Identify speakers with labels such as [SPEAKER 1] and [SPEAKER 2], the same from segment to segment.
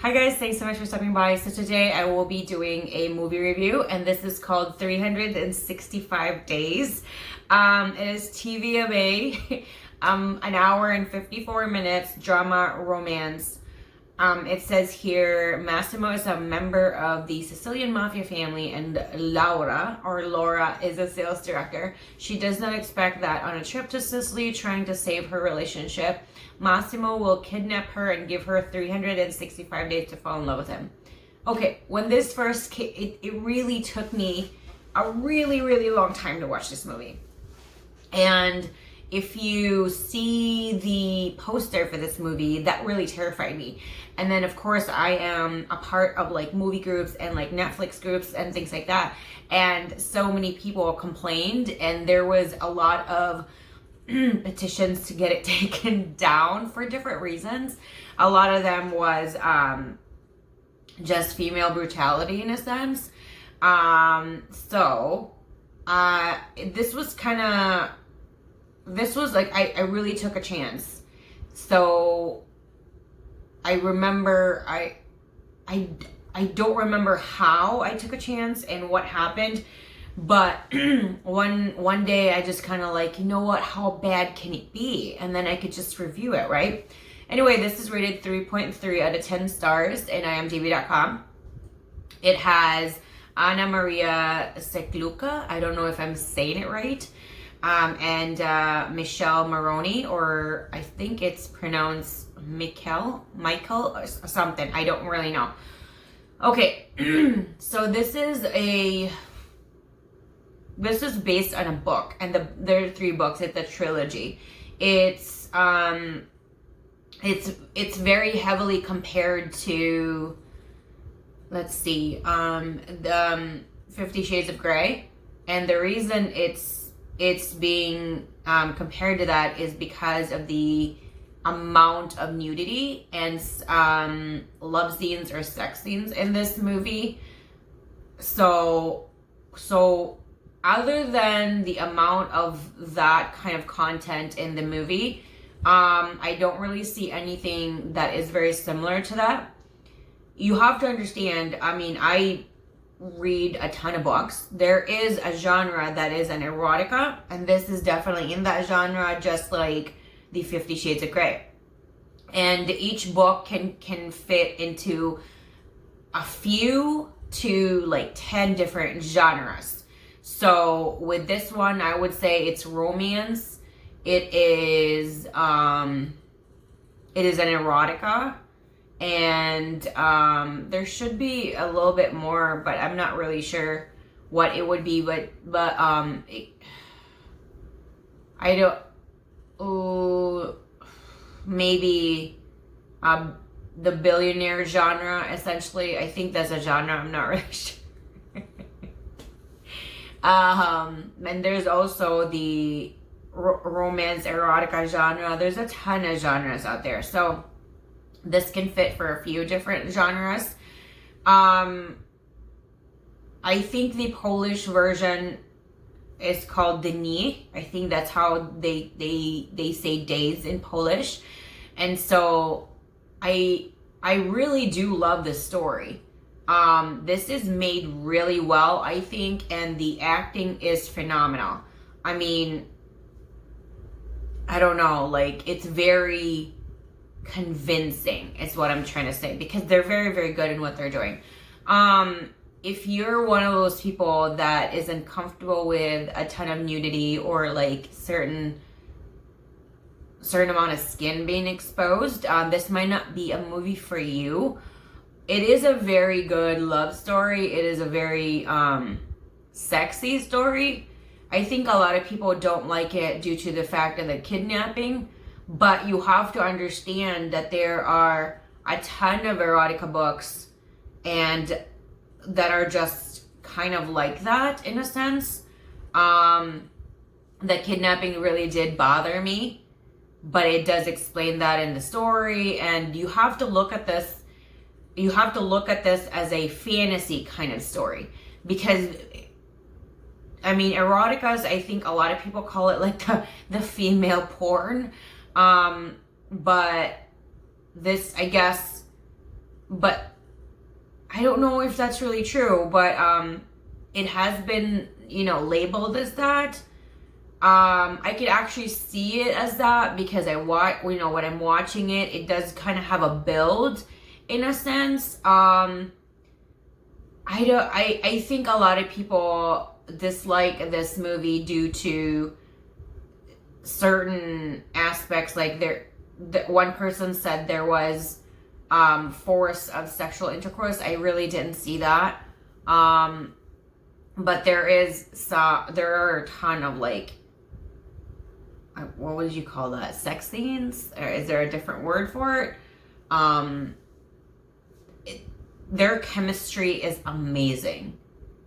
[SPEAKER 1] Hi guys, thanks so much for stopping by. So today I will be doing a movie review and this is called 365 Days. It is TVMA, an hour and 54 minutes, drama, romance. It says here, Massimo is a member of the Sicilian mafia family and Laura is a sales director. She does not expect that on a trip to Sicily trying to save her relationship, Massimo will kidnap her and give her 365 days to fall in love with him. Okay, when this first came, it really took me a really long time to watch this movie. And if you see the poster for this movie, that really terrified me. And then of course I am a part of like movie groups and like Netflix groups and things like that. And so many people complained and there was a lot of petitions to get it taken down for different reasons. A lot of them was just female brutality in a sense. This was like, I really took a chance. So I remember, I don't remember how I took a chance and what happened, but one day I just kind of like, you know what, how bad can it be? And then I could just review it, right? Anyway, this is rated 3.3 out of 10 stars in imdb.com. It has Anna Maria Secluca, I don't know if I'm saying it right, and Michelle Maroney, or I think it's pronounced Michael or something. I don't really know. Okay, so this is based on a book, and there are 3 books. It's a trilogy. It's very heavily compared to, let's see, the 50 Shades of Grey, and the reason it's being compared to that is because of the amount of nudity and love scenes or sex scenes in this movie. So other than the amount of that kind of content in the movie, I don't really see anything that is very similar to that. You have to understand, I mean, I read a ton of books. There is a genre that is an erotica, and this is definitely in that genre, just like the 50 Shades of Grey. And each book can fit into a few to like 10 different genres. So with this one, I would say it's romance. It is an erotica. And there should be a little bit more, but I'm not really sure what it would be. But I don't. Maybe the billionaire genre. Essentially, I think that's a genre. I'm not really sure. And there's also the romance erotica genre. There's a ton of genres out there. So this can fit for a few different genres. I think the Polish version is called Dni. I think that's how they say days in Polish. And so I really do love this story. This is made really well, I think, and the acting is phenomenal. I mean, I don't know, like, it's very convincing is what I'm trying to say, because they're very good in what they're doing. If you're one of those people that isn't comfortable with a ton of nudity or like certain amount of skin being exposed, this might not be a movie for you. It is a very good love story. It is a very sexy story. I think a lot of people don't like it due to the fact of the kidnapping, but you have to understand that there are a ton of erotica books and that are just kind of like that in a sense. The kidnapping really did bother me, but it does explain that in the story, and you have to look at this as a fantasy kind of story, because I mean, eroticas, I think a lot of people call it like the female porn, but this, I guess, but I don't know if that's really true, but it has been, labeled as that. I could actually see it as that because when I'm watching it, it does kind of have a build in a sense. I think a lot of people dislike this movie due to certain aspects. Like one person said there was force of sexual intercourse. I really didn't see that. But there are a ton of like, what would you call that? Sex scenes? Or is there a different word for it? Their chemistry is amazing.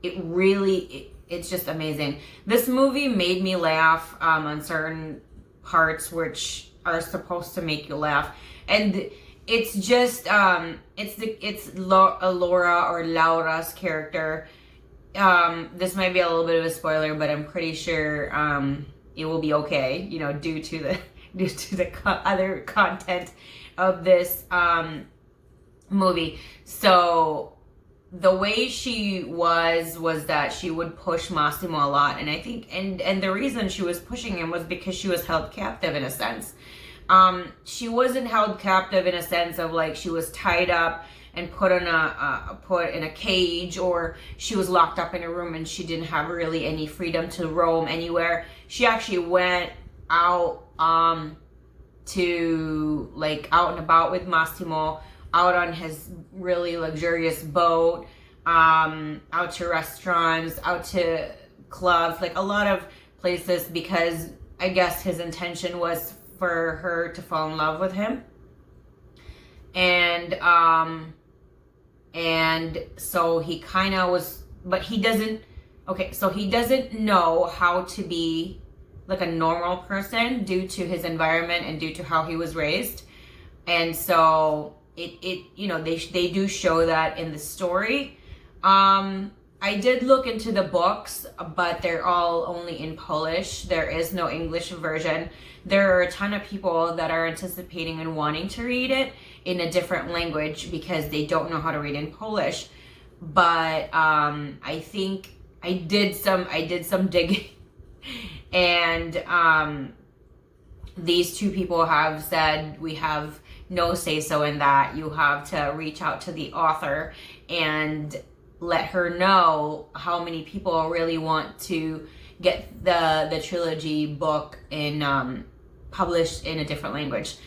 [SPEAKER 1] It's just amazing. This movie made me laugh on certain parts which are supposed to make you laugh, and it's just Laura or Laura's character. This might be a little bit of a spoiler, but I'm pretty sure it will be okay, due to the other content of this movie. So the way she was that she would push Massimo a lot, and I think and the reason she was pushing him was because she was held captive in a sense. She wasn't held captive in a sense of like she was tied up and put in a cage, or she was locked up in a room and she didn't have really any freedom to roam anywhere. She actually went out to like out and about with Massimo, out on his really luxurious boat, out to restaurants, out to clubs, like a lot of places, because I guess his intention was for her to fall in love with him. And so he kind of was, but he doesn't know how to be like a normal person due to his environment and due to how he was raised. And so they do show that in the story. I did look into the books, but they're all only in Polish. There is no English version. There are a ton of people that are anticipating and wanting to read it in a different language because they don't know how to read in Polish. But I think I did some digging, and these two people have said we have no say so in that. You have to reach out to the author and let her know how many people really want to get the trilogy book in published in a different language.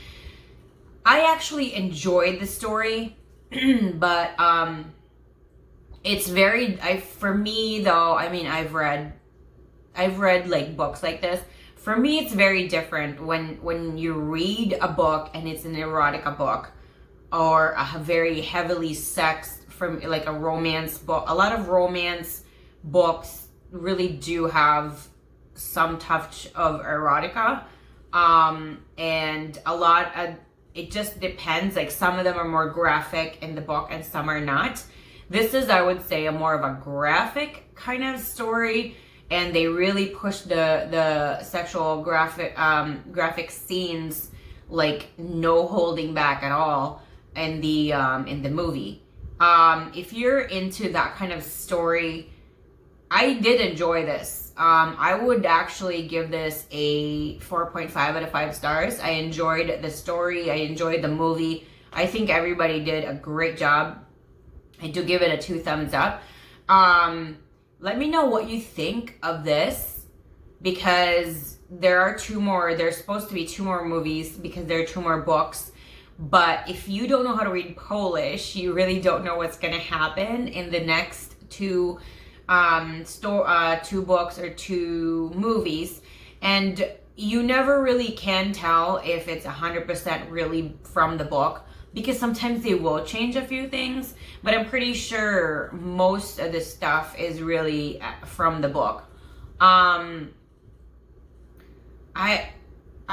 [SPEAKER 1] I actually enjoyed the story, but it's very for me though. I mean, I've read like books like this. For me, it's very different when you read a book and it's an erotica book or a very heavily sexed, from like a romance book. A lot of romance books really do have some touch of erotica, and a lot of it just depends. Like some of them are more graphic in the book and some are not. This is, I would say, a more of a graphic kind of story, and they really push the sexual graphic scenes, like no holding back at all in the movie. If you're into that kind of story, I did enjoy this. I would actually give this a 4.5 out of 5 stars. I enjoyed the story. I enjoyed the movie. I think everybody did a great job. I do give it a 2 thumbs up. Let me know what you think of this, because there's supposed to be 2 more movies because there are 2 more books. But if you don't know how to read Polish, you really don't know what's going to happen in the next 2 books or 2 movies. And you never really can tell if it's 100% really from the book, because sometimes they will change a few things, but I'm pretty sure most of the stuff is really from the book. I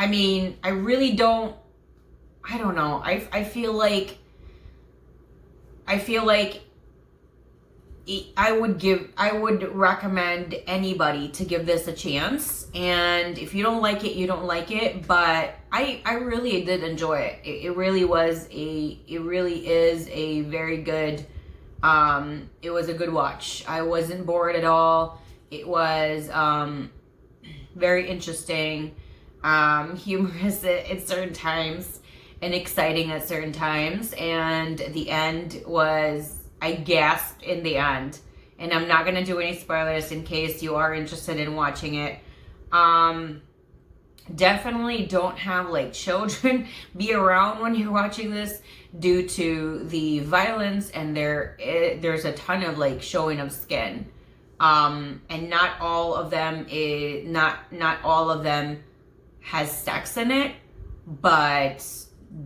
[SPEAKER 1] mean, I really don't know. I feel like I would recommend anybody to give this a chance. And if you don't like it, you don't like it. But I really did enjoy it. It really is a very good, it was a good watch. I wasn't bored at all. It was, very interesting, humorous at certain times, and exciting at certain times. And the end was, I gasped in the end. And I'm not going to do any spoilers in case you are interested in watching it. Definitely don't have like children be around when you're watching this, due to the violence, and there's a ton of like showing of skin. And not all of them has sex in it, but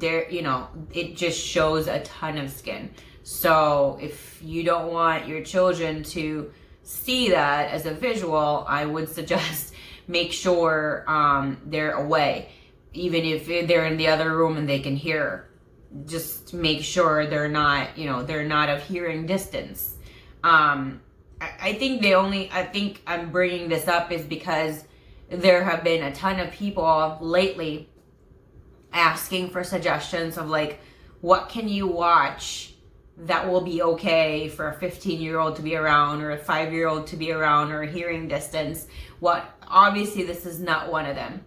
[SPEAKER 1] it just shows a ton of skin. So if you don't want your children to see that as a visual, I would suggest make sure they're away. Even if they're in the other room and they can hear, just make sure they're not of hearing distance. I think I'm bringing this up is because there have been a ton of people lately asking for suggestions of like, what can you watch that will be okay for a 15-year-old to be around, or a 5-year-old to be around, or hearing distance. Obviously this is not one of them.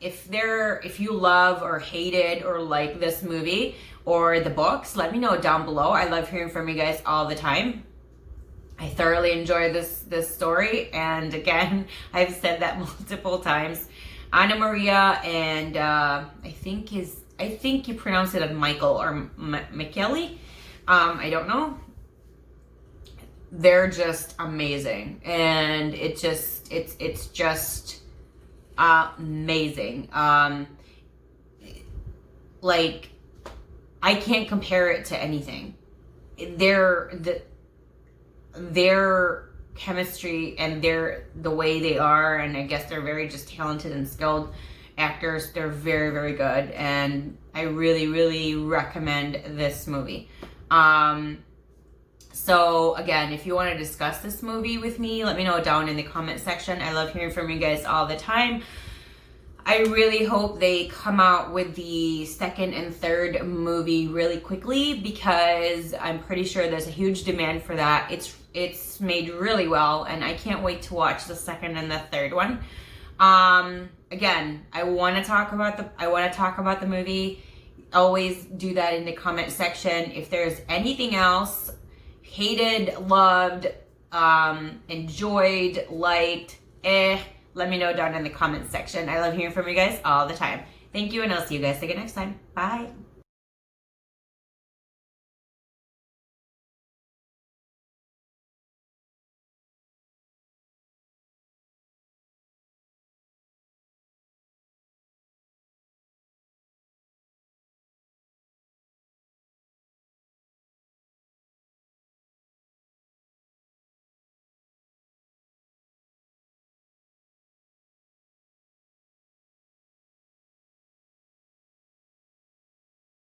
[SPEAKER 1] If you love or hated or like this movie or the books, let me know down below. I love hearing from you guys all the time. I thoroughly enjoy this story, and again, I've said that multiple times. Anna Maria and I think you pronounce it as Michael or Michele. I don't know. They're just amazing, and it's just amazing. Like, I can't compare it to anything. Their chemistry and the way they are, and I guess they're very just talented and skilled actors. They're very, very good, and I really, really recommend this movie. So again, if you want to discuss this movie with me, let me know down in the comment section. I love hearing from you guys all the time. I really hope they come out with the second and third movie really quickly, because I'm pretty sure there's a huge demand for that. It's made really well, and I can't wait to watch the second and the third one. Again, I want to talk about the movie. Always do that in the comment section. If there's anything else, hated, loved, enjoyed, liked, let me know down in the comment section. I love hearing from you guys all the time. Thank you, and I'll see you guys again next time. Bye.